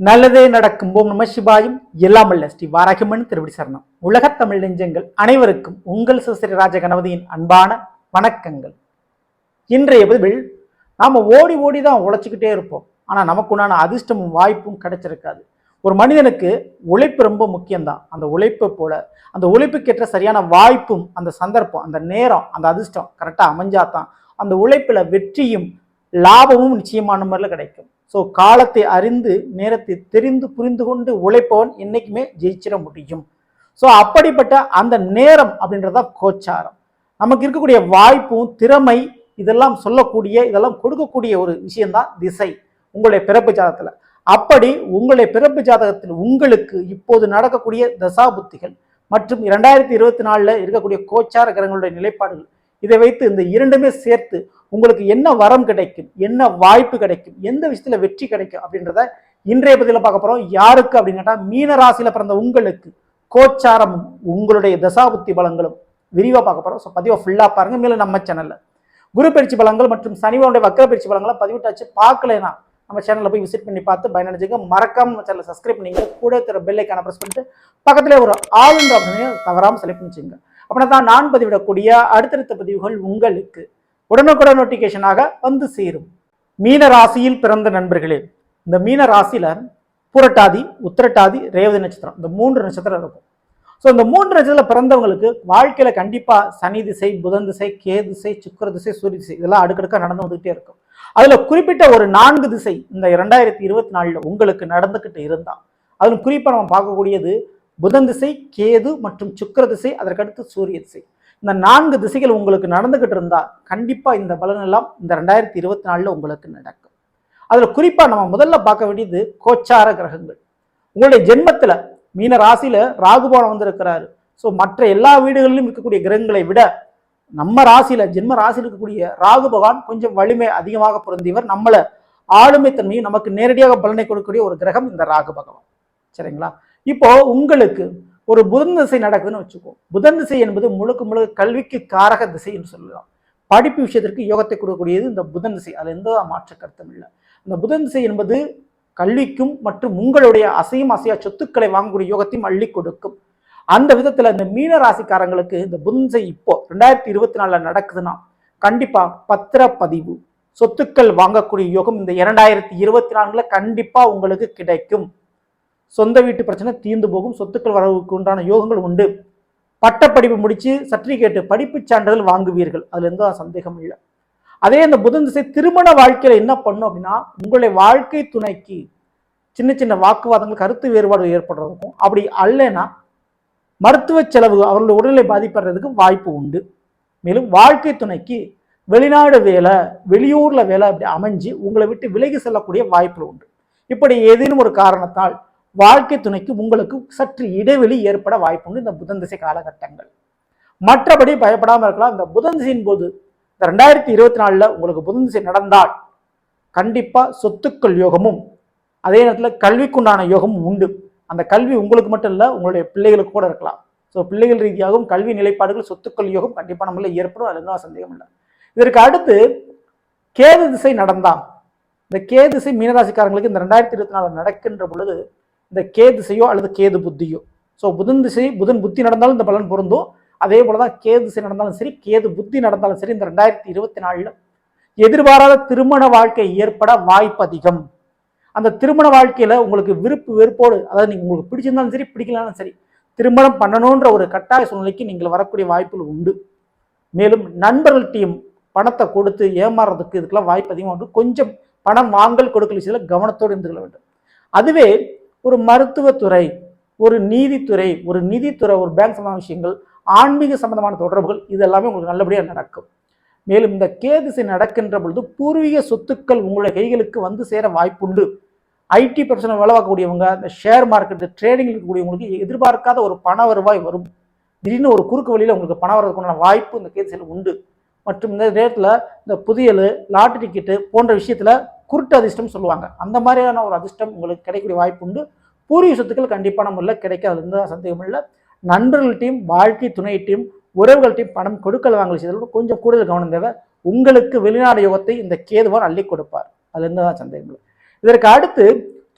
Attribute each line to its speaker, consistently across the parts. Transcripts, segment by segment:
Speaker 1: நல்லதே நடக்கும். ஓம் நம சிவாயும். எல்லாமல்ல ஸ்ரீ வாராகிமன் திருவடி சரணம். உலகத் தமிழ் நெஞ்சங்கள் அனைவருக்கும் உங்கள் சிவஸ்ரீ ராஜ கணபதியின் அன்பான வணக்கங்கள். இன்றைய பதிவில் நாம ஓடி ஓடி தான் உழைச்சிக்கிட்டே இருப்போம். ஆனா நமக்கு உண்டான அதிர்ஷ்டமும் வாய்ப்பும் கிடைச்சிருக்காது. ஒரு மனிதனுக்கு உழைப்பு ரொம்ப முக்கியம்தான். அந்த உழைப்பை போல அந்த உழைப்புக்கேற்ற சரியான வாய்ப்பும் அந்த சந்தர்ப்பம் அந்த நேரம் அந்த அதிர்ஷ்டம் கரெக்டா அமைஞ்சாதான் அந்த உழைப்புல வெற்றியும் லாபமும் நிச்சயமான முறையில் கிடைக்கும். ஸோ காலத்தை அறிந்து நேரத்தை தெரிந்து புரிந்து கொண்டு உழைப்பவன் என்னைக்குமே ஜெயிச்சிட முடியும். ஸோ அப்படிப்பட்ட அந்த நேரம் அப்படின்றத கோச்சாரம். நமக்கு இருக்கக்கூடிய வாய்ப்பும் திறமை இதெல்லாம் சொல்லக்கூடிய இதெல்லாம் கொடுக்கக்கூடிய ஒரு விஷயம்தான் திசை உங்களுடைய பிறப்பு ஜாதகத்தில். அப்படி உங்களுடைய பிறப்பு ஜாதகத்தில் உங்களுக்கு இப்போது நடக்கக்கூடிய தசாபுத்திகள் மற்றும் 2024 இருக்கக்கூடிய கோச்சார கிரகங்களுடைய நிலைப்பாடுகள் இதை வைத்து இந்த இரண்டுமே சேர்த்து உங்களுக்கு என்ன வரம் கிடைக்கும், என்ன வாய்ப்பு கிடைக்கும், எந்த விஷயத்துல வெற்றி கிடைக்கும் அப்படின்றத இன்றைய பதில பார்க்க போறோம். யாருக்கு அப்படின்னு கேட்டா மீன ராசியில பிறந்த உங்களுக்கு கோச்சாரமும் உங்களுடைய தசாபுத்தி பலங்களும் விரிவா பார்க்க போறோம். ஸோ பதிவை ஃபுல்லா பாருங்க. மேலும் நம்ம சேனல்ல குரு பயிற்சி பலங்கள் மற்றும் சனிவனுடைய வக்கர பயிற்சி பலங்களை பதிவிட்டாச்சு. பார்க்கலனா நம்ம சேனல்ல போய் விசிட் பண்ணி பார்த்து பயனடைஞ்சுங்க. மறக்காம நம்ம சேனலை சப்ஸ்கிரைப் பண்ணிங்க. கூட இருக்கிற பெல் ஐக்கான பிரஸ் பண்ணிட்டு பக்கத்துல ஒரு ஆளுன்ற ஆப்ஷனையும் தவறாம செலக்ட் பண்ணிச்சுங்க. அப்படின்னா தான் நான் பதிவிடக்கூடிய அடுத்தடுத்த பதிவுகள் உங்களுக்கு உடனுக்குடன் நோட்டிபிகேஷனாக வந்து சேரும். மீன ராசியில் பிறந்த நண்பர்களே, இந்த மீன ராசியில புரட்டாதி, உத்திரட்டாதி, ரேவதி நட்சத்திரம் இந்த 3 நட்சத்திரம் இருக்கும். ஸோ இந்த 3 நட்சத்திரத்தில் பிறந்தவங்களுக்கு வாழ்க்கையில கண்டிப்பா சனி திசை, புதன் திசை, கே திசை, சுக்கிர திசை, சூரிய திசை இதெல்லாம் அடுக்கடுக்கா நடந்து வந்துகிட்டே இருக்கும். அதுல குறிப்பிட்ட ஒரு 4 திசை இந்த 2024 உங்களுக்கு நடந்துகிட்டு இருந்தா அதுல குறிப்பா நம்ம பார்க்கக்கூடியது புதன் திசை, கேது மற்றும் சுக்கிர திசை, அதற்கடுத்து சூரிய திசை. இந்த 4 திசைகள் உங்களுக்கு நடந்துகிட்டு இருந்தா கண்டிப்பா இந்த பலன் எல்லாம் இந்த 2024 உங்களுக்கு நடக்கும். அதுல குறிப்பா நம்ம முதல்ல பார்க்க வேண்டியது கோச்சார கிரகங்கள். உங்களுடைய ஜென்மத்துல மீன ராசியில ராகுபவன் வந்திருக்கிறாரு. ஸோ மற்ற எல்லா வீடுகளிலும் இருக்கக்கூடிய கிரகங்களை விட நம்ம ராசியில ஜென்ம ராசியில் இருக்கக்கூடிய ராகு பகவான் கொஞ்சம் வலிமை அதிகமாக பொருந்தியவர். நம்மள ஆளுமை தன்மையும் நமக்கு நேரடியாக பலனை கொடுக்கக்கூடிய ஒரு கிரகம் இந்த ராகு பகவான். சரிங்களா? இப்போ உங்களுக்கு ஒரு புதன் திசை நடக்குதுன்னு வச்சுக்கோ. புதன் திசை என்பது முழுக்க முழுக்க கல்விக்கு காரக திசை என்று சொல்லலாம். படிப்பு விஷயத்திற்கு யோகத்தை கொடுக்கக்கூடியது இந்த புதன் திசை. அதுல எந்த மாற்று கருத்தும் இல்லை. இந்த புதன் திசை என்பது கல்விக்கும் மற்றும் உங்களுடைய அசையும் அசையா சொத்துக்களை வாங்கக்கூடிய யோகத்தையும் அள்ளி கொடுக்கும். அந்த விதத்துல இந்த மீன ராசிக்காரங்களுக்கு இந்த புதன் திசை இப்போ 2024 நடக்குதுன்னா கண்டிப்பா பத்திரப்பதிவு சொத்துக்கள் வாங்கக்கூடிய யோகம் இந்த 2024 கண்டிப்பா உங்களுக்கு கிடைக்கும். சொந்த வீட்டு பிரச்சனை தீர்ந்து போகும். சொத்துக்கள் வரவுக்கு உண்டான யோகங்கள் உண்டு. பட்டப்படிப்பு முடிச்சு சர்டிபிகேட் படிப்பு சான்றிதழ் வாங்குவீர்கள். அதுல எந்த சந்தேகம் இல்லை. அதே இந்த புதன் திசை திருமண வாழ்க்கையில என்ன பண்ணும் அப்படின்னா உங்களுடைய வாழ்க்கை துணைக்கு சின்ன சின்ன வாக்குவாதங்கள் கருத்து வேறுபாடு ஏற்படுறதுக்கும் அப்படி அல்லனா மருத்துவ செலவு அவர்களுடைய உடல்நிலை பாதிப்படுறதுக்கு வாய்ப்பு உண்டு. மேலும் வாழ்க்கை துணைக்கு வெளிநாடு வேலை, வெளியூர்ல வேலை அப்படி அமைஞ்சு உங்களை விட்டு விலகி செல்லக்கூடிய வாய்ப்பு உண்டு. இப்படி ஏதேனும் ஒரு காரணத்தால் வாழ்க்கை துணைக்கு உங்களுக்கு சற்று இடைவெளி ஏற்பட வாய்ப்புண்டு இந்த புதன் திசை காலகட்டங்கள். மற்றபடி பயப்படாமல் இருக்கலாம். இந்த புதன் திசையின் போது இந்த 2024 உங்களுக்கு புதன் திசை நடந்தால் கண்டிப்பா சொத்துக்கள் யோகமும் அதே நேரத்தில் கல்விக்குண்டான யோகமும் உண்டு. அந்த கல்வி உங்களுக்கு மட்டும் இல்லை, உங்களுடைய பிள்ளைகளுக்கு கூட இருக்கலாம். ஸோ பிள்ளைகள் ரீதியாகவும் கல்வி நிலைப்பாடுகள் சொத்துக்கள் யோகம் கண்டிப்பா நம்மள ஏற்படும். அதுல தான் சந்தேகம் இல்லை. இதற்கு அடுத்து கேது திசை நடந்தா இந்த கேது திசை மீனராசிக்காரங்களுக்கு இந்த 2024 நடக்கின்ற பொழுது இந்த கேது திசையோ அல்லது கேது புத்தியோ, ஸோ புதன் திசை புதன் புத்தி நடந்தாலும் இந்த பலன் பொருந்தும். அதே போலதான் கேது திசை நடந்தாலும் சரி, கேது புத்தி நடந்தாலும் சரி, இந்த 2024 எதிர்பாராத திருமண வாழ்க்கை ஏற்பட வாய்ப்பு அதிகம். அந்த திருமண வாழ்க்கையில உங்களுக்கு விருப்பு வெறுப்போடு, அதாவது நீங்க உங்களுக்கு பிடிச்சிருந்தாலும் சரி பிடிக்கலாலும் சரி, திருமணம் பண்ணணுன்ற ஒரு கட்டாய சூழ்நிலைக்கு நீங்கள் வரக்கூடிய வாய்ப்புகள் உண்டு. மேலும் நண்பர்கள்ட்டையும் பணத்தை கொடுத்து ஏமாறுறதுக்கு இதுக்கெல்லாம் வாய்ப்பு அதிகமாக உண்டு. கொஞ்சம் பணம் வாங்கல் கொடுக்கல் விஷயத்துல கவனத்தோடு இருந்து கொள்ள வேண்டும். அதுவே ஒரு மருத்துவத்துறை, ஒரு நீதித்துறை, ஒரு நிதித்துறை, ஒரு பேங்க் சம்பந்தமான விஷயங்கள், ஆன்மீக சம்பந்தமான தொடர்புகள் இது எல்லாமே உங்களுக்கு நல்லபடியாக நடக்கும். மேலும் இந்த கேதிசை நடக்கின்ற பொழுது பூர்வீக சொத்துக்கள் உங்களுடைய கைகளுக்கு வந்து சேர வாய்ப்புண்டு. ஐடி ப்ரொஃபஷனல் வேலை பார்க்கக்கூடியவங்க, இந்த ஷேர் மார்க்கெட் ட்ரேடிங் இருக்கக்கூடியவங்களுக்கு எதிர்பார்க்காத ஒரு பண வருவாய் வரும். திடீர்னு ஒரு குறுக்கு வழியில் உங்களுக்கு பணம் வரதுக்குண்டான வாய்ப்பு இந்த கேதிசையில் உண்டு. மற்றும் இந்த நேரத்தில் இந்த புதியல், லாட்டரி டிக்கெட்டு போன்ற விஷயத்துல குருட்டு அதிர்ஷ்டம் சொல்லுவாங்க. அந்த மாதிரியான ஒரு அதிர்ஷ்டம் உங்களுக்கு கிடைக்கக்கூடிய வாய்ப்பு உண்டு. பூர்வீக சொத்துக்கள் கண்டிப்பான முறையில் கிடைக்காது, எந்த சந்தேகமும் இல்லை. நண்பர்கள்ட்டையும் வாழ்க்கை துணையிட்டையும் உறவுகள்ட்டையும் பணம் கொடுக்கல் வாங்கல் செய்ததோடு கொஞ்சம் கூடுதல் கவனம் தேவை. உங்களுக்கு வெளிநாடு யோகத்தை இந்த கேதுவான் அள்ளி கொடுப்பார். அதுல எந்த சந்தேகம் இல்லை. இதற்கு அடுத்து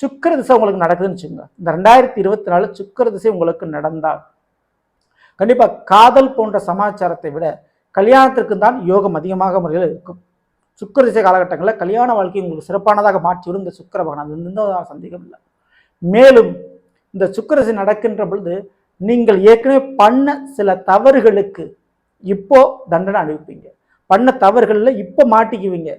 Speaker 1: சுக்கிர திசை உங்களுக்கு நடக்குதுன்னு வச்சுக்கோங்க. இந்த 2024 சுக்கிர திசை உங்களுக்கு நடந்தால் கண்டிப்பா காதல் போன்ற சமாச்சாரத்தை விட கல்யாணத்திற்கு தான் யோகம் அதிகமாக முறையில் இருக்கும். சுக்கிர திசை காலகட்டங்களில் கல்யாண வாழ்க்கை உங்களுக்கு சிறப்பானதாக மாற்றிவிடும் இந்த சுக்கிர பகவான், அது எந்த சந்தேகம் இல்லை. மேலும் இந்த சுக்கிர திசை நடக்கின்ற பொழுது நீங்கள் ஏற்கனவே பண்ண சில தவறுகளுக்கு இப்போ தண்டனை அனுபவிப்பீங்க. பண்ண தவறுகளில் இப்போ மாட்டிக்குவீங்க.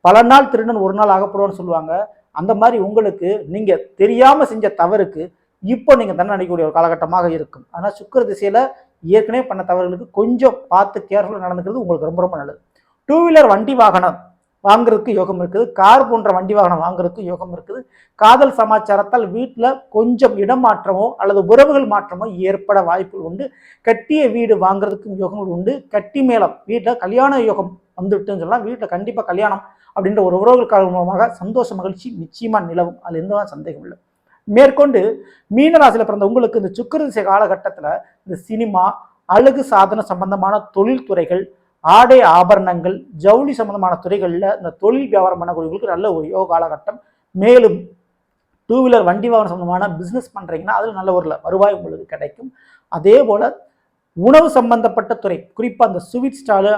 Speaker 1: பல நாள் திருடன் ஒரு நாள் ஆகப்படுவான்னு சொல்லுவாங்க. அந்த மாதிரி உங்களுக்கு நீங்க தெரியாம செஞ்ச தவறுக்கு இப்போ நீங்க தண்டனை அளிக்கக்கூடிய ஒரு காலகட்டமாக இருக்கும். ஆனால் சுக்கிர திசையில ஏற்கனவே பண்ண தவறுகளுக்கு கொஞ்சம் பார்த்து கேர்ஃபுல்லாக நடந்துக்கிறது உங்களுக்கு ரொம்ப ரொம்ப நல்லது. 2 வீலர் வண்டி வாகனம் வாங்குறதுக்கு யோகம் இருக்குது. கார் போன்ற வண்டி வாகனம் வாங்குறதுக்கு யோகம் இருக்குது. காதல் சமாச்சாரத்தால் வீட்டில் கொஞ்சம் இடம் மாற்றமோ அல்லது உறவுகள் மாற்றமோ ஏற்பட வாய்ப்புகள் உண்டு. கட்டிய வீடு வாங்குறதுக்கும் யோகங்கள் உண்டு. கட்டி மேளம் வீட்டில் கல்யாண யோகம் வந்துட்டுன்னு சொல்லலாம். வீட்டில் கண்டிப்பாக கல்யாணம் அப்படின்ற ஒரு உறவுகள் காலம் மூலமாக சந்தோஷ மகிழ்ச்சி நிச்சயமா நிலவும், அதில் எந்த சந்தேகம் இல்லை. மேற்கொண்டு மீனராசியில் பிறந்த உங்களுக்கு இந்த சுக்கிர திசை காலகட்டத்தில் இந்த சினிமா, அழகு சாதன சம்பந்தமான தொழில்துறைகள், ஆடை ஆபரணங்கள், ஜவுளி சம்பந்தமான துறைகளில் இந்த தொழில் வியாபாரம் பண்ணக்கூடியவங்களுக்கு நல்ல ஒரு யோக காலகட்டம். மேலும் 2 வீலர் வண்டி வாகனம் சம்பந்தமான பிஸ்னஸ் பண்ணுறீங்கன்னா அதில் நல்ல ஒரு வருவாய் உங்களுக்கு கிடைக்கும். அதே போல் உணவு சம்பந்தப்பட்ட துறை, குறிப்பாக அந்த ஸ்வீட் ஸ்டாலு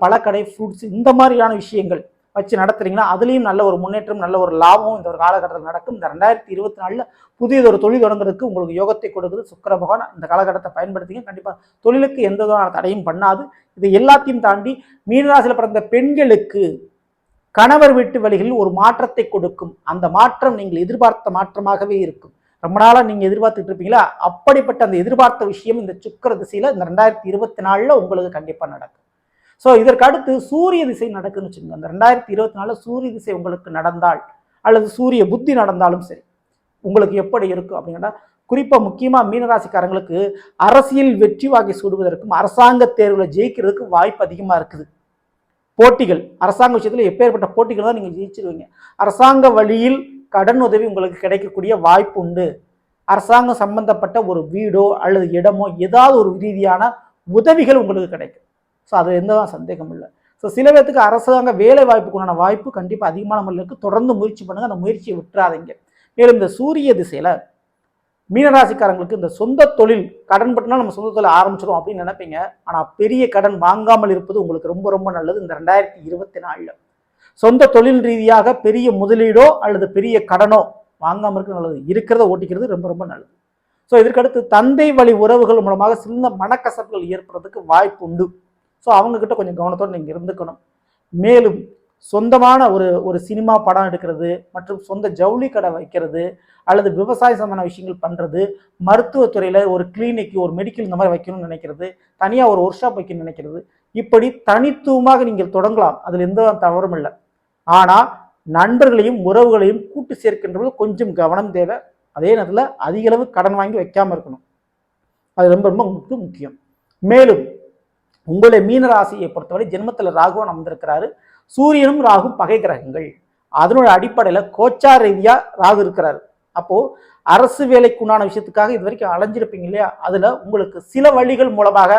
Speaker 1: பழக்கடை, ஃப்ரூட்ஸ் இந்த மாதிரியான விஷயங்கள் வச்சு நடத்துறீங்கன்னா அதுலேயும் நல்ல ஒரு முன்னேற்றம், நல்ல ஒரு லாபமும் இந்த ஒரு காலகட்டத்தில் நடக்கும். இந்த 2024 புதியதொரு தொழில் தொடங்குறதுக்கு உங்களுக்கு யோகத்தை கொடுக்குது சுக்கிர பகவான். இந்த காலகட்டத்தை பயன்படுத்திங்க. கண்டிப்பாக தொழிலுக்கு எந்த விதமான தடையும் பண்ணாது. இது எல்லாத்தையும் தாண்டி மீனராசியில் பிறந்த பெண்களுக்கு கணவர் வீட்டு வழிகளில் ஒரு மாற்றத்தை கொடுக்கும். அந்த மாற்றம் நீங்கள் எதிர்பார்த்த மாற்றமாகவே இருக்கும். ரொம்ப நாளாக நீங்கள் எதிர்பார்த்துட்டு இருப்பீங்களா, அப்படிப்பட்ட அந்த எதிர்பார்த்த விஷயம் இந்த சுக்கிர திசையில் இந்த 2024 உங்களுக்கு கண்டிப்பாக நடக்கும். ஸோ இதற்கு அடுத்து சூரிய திசை நடக்குன்னு வச்சுக்கோங்க. அந்த 2024 சூரிய திசை உங்களுக்கு நடந்தால் அல்லது சூரிய புத்தி நடந்தாலும் சரி உங்களுக்கு எப்படி இருக்கும் அப்படின்னா, குறிப்பாக முக்கியமாக மீனராசிக்காரங்களுக்கு அரசியல் வெற்றி வாகை சூடுவதற்கும் அரசாங்க தேர்வில் ஜெயிக்கிறதுக்கு வாய்ப்பு அதிகமாக இருக்குது. போட்டிகள், அரசாங்க விஷயத்தில் எப்பேற்பட்ட போட்டிகள் தான் நீங்கள் ஜெயிச்சிருவீங்க. அரசாங்க வழியில் கடன் உதவி உங்களுக்கு கிடைக்கக்கூடிய வாய்ப்பு உண்டு. அரசாங்கம் சம்பந்தப்பட்ட ஒரு வீடோ அல்லது இடமோ ஏதாவது ஒரு ரீதியான உதவிகள் உங்களுக்கு கிடைக்கும். ஸோ அது எந்த சந்தேகம் இல்லை. ஸோ சில பேருக்கு அரசாங்க வேலை வாய்ப்புக்குண்டான வாய்ப்பு கண்டிப்பாக அதிகமான முறையில் தொடர்ந்து முயற்சி பண்ணுங்க. அந்த முயற்சியை விட்டுறாதீங்க. மேலும் இந்த சூரிய திசையில் மீனராசிக்காரங்களுக்கு இந்த சொந்த தொழில் கடன் பட்டினா நம்ம சொந்த தொழில் ஆரம்பிச்சிடும் அப்படின்னு நினைப்பீங்க. ஆனால் பெரிய கடன் வாங்காமல் இருப்பது உங்களுக்கு ரொம்ப ரொம்ப நல்லது. இந்த 2024 சொந்த தொழில் ரீதியாக பெரிய முதலீடோ அல்லது பெரிய கடனோ வாங்காமல் இருக்கிறது நல்லது. இருக்கிறத ஓட்டிக்கிறது ரொம்ப ரொம்ப நல்லது. ஸோ இதற்கடுத்து தந்தை வழி உறவுகள் மூலமாக சில மனக்கசப்புகள் ஏற்படுறதுக்கு வாய்ப்பு உண்டு. ஸோ அவங்கக்கிட்ட கொஞ்சம் கவனத்தோடு நீங்கள் இருந்துக்கணும். மேலும் சொந்தமான ஒரு சினிமா படம் எடுக்கிறது மற்றும் சொந்த ஜவுளி கடை வைக்கிறது அல்லது விவசாய சம்பந்தமான விஷயங்கள் பண்ணுறது, மருத்துவத்துறையில் ஒரு கிளினிக், ஒரு மெடிக்கல் இந்த மாதிரி வைக்கணும்னு நினைக்கிறது, தனியாக ஒரு ஒர்க் ஷாப் வைக்கணும்னு நினைக்கிறது, இப்படி தனித்துவமாக நீங்கள் தொடங்கலாம். அதில் எந்த தவறும் இல்லை. ஆனால் நண்பர்களையும் உறவுகளையும் கூட்டு சேர்க்கின்றது கொஞ்சம் கவனம் தேவை. அதே நேரத்தில் அதிக அளவு கடன் வாங்கி வைக்காமல் இருக்கணும். அது ரொம்ப ரொம்ப முக்கியம். மேலும் உங்களுடைய மீனராசியை பொறுத்தவரை ஜென்மத்தில் ராகுவன் அமர்ந்திருக்கிறாரு. சூரியனும் ராகும் பகை கிரகங்கள். அதனோட அடிப்படையில் கோச்சார ரீதியா ராகு இருக்கிறாரு. அப்போ அரசு வேலைக்குண்டான விஷயத்துக்காக இது வரைக்கும் அலைஞ்சிருப்பீங்க இல்லையா, அதுல உங்களுக்கு சில வழிகள் மூலமாக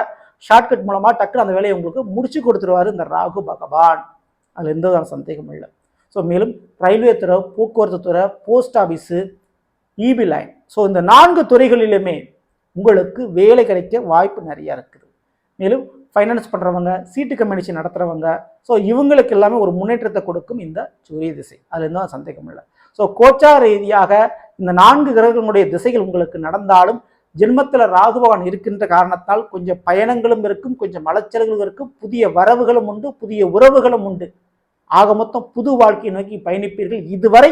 Speaker 1: ஷார்ட்கட் மூலமா டக்குன்னு அந்த வேலையை உங்களுக்கு முடிச்சு கொடுத்துருவாரு இந்த ராகு பகவான். அதுல எந்த சந்தேகமும் இல்லை. ஸோ மேலும் ரயில்வே துறை, போக்குவரத்து துறை, post office, EB line, so இந்த 4 துறைகளிலுமே உங்களுக்கு வேலை கிடைக்க வாய்ப்பு நிறைய இருக்குது. மேலும் ஃபைனான்ஸ் பண்ணுறவங்க, சீட்டு கம்பெனிச்சு நடத்துகிறவங்க, ஸோ இவங்களுக்கு எல்லாமே ஒரு முன்னேற்றத்தை கொடுக்கும் இந்த சூரிய திசை. அதில் எந்த சந்தேகம் இல்லை. ஸோ கோச்சார ரீதியாக இந்த 4 கிரகங்களுடைய திசைகள் உங்களுக்கு நடந்தாலும் ஜென்மத்தில் ராகு பகவான் இருக்கின்ற காரணத்தால் கொஞ்சம் பயணங்களும் இருக்கும், கொஞ்சம் அலைச்சல்களும் இருக்கும், புதிய வரவுகளும் உண்டு, புதிய உறவுகளும் உண்டு. ஆக மொத்தம் புது வாழ்க்கையை நோக்கி பயணிப்பீர்கள். இதுவரை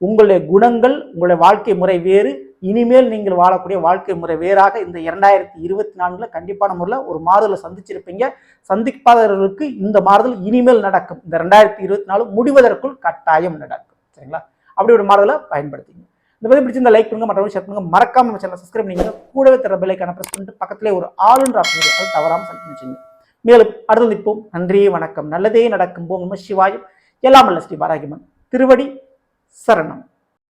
Speaker 1: உங்களுடைய குணங்கள், உங்களுடைய வாழ்க்கை முறை வேறு, இனிமேல் நீங்கள் வாழக்கூடிய வாழ்க்கை முறை வேறாக இந்த 2024 கண்டிப்பான முறையில் ஒரு மாறுதலை சந்திச்சிருப்பீங்க. சந்திப்பாதவர்களுக்கு இந்த மாறுதல் இனிமேல் நடக்கும். இந்த 2024 முடிவதற்குள் கட்டாயம் நடக்கும். சரிங்களா? அப்படி ஒரு மாறுதலை பயன்படுத்திங்க. இந்த மாதிரி பிடிச்சிருந்த லைக் பண்ணுங்க, மற்றவங்க ஷேர் பண்ணுங்க, மறக்காம நம்ம சேனலை சப்ஸ்கிரைப் பண்ணிங்க. கூடவே தர பெல் ஐகானை பிரஸ் பண்ணிட்டு பக்கத்திலே ஒரு ஆளுன்ற ஆப்ஷன் அது தவறாமல் செலக்ட் பண்ணிச்சுங்க. மேலும் அடுத்து நிற்போம். நன்றி, வணக்கம். நல்லதே நடக்கும். போம் நம சிவாயம். எல்லாம் அல்ல ஸ்ரீ வாராகியம்மன் திருவடி சரணம்.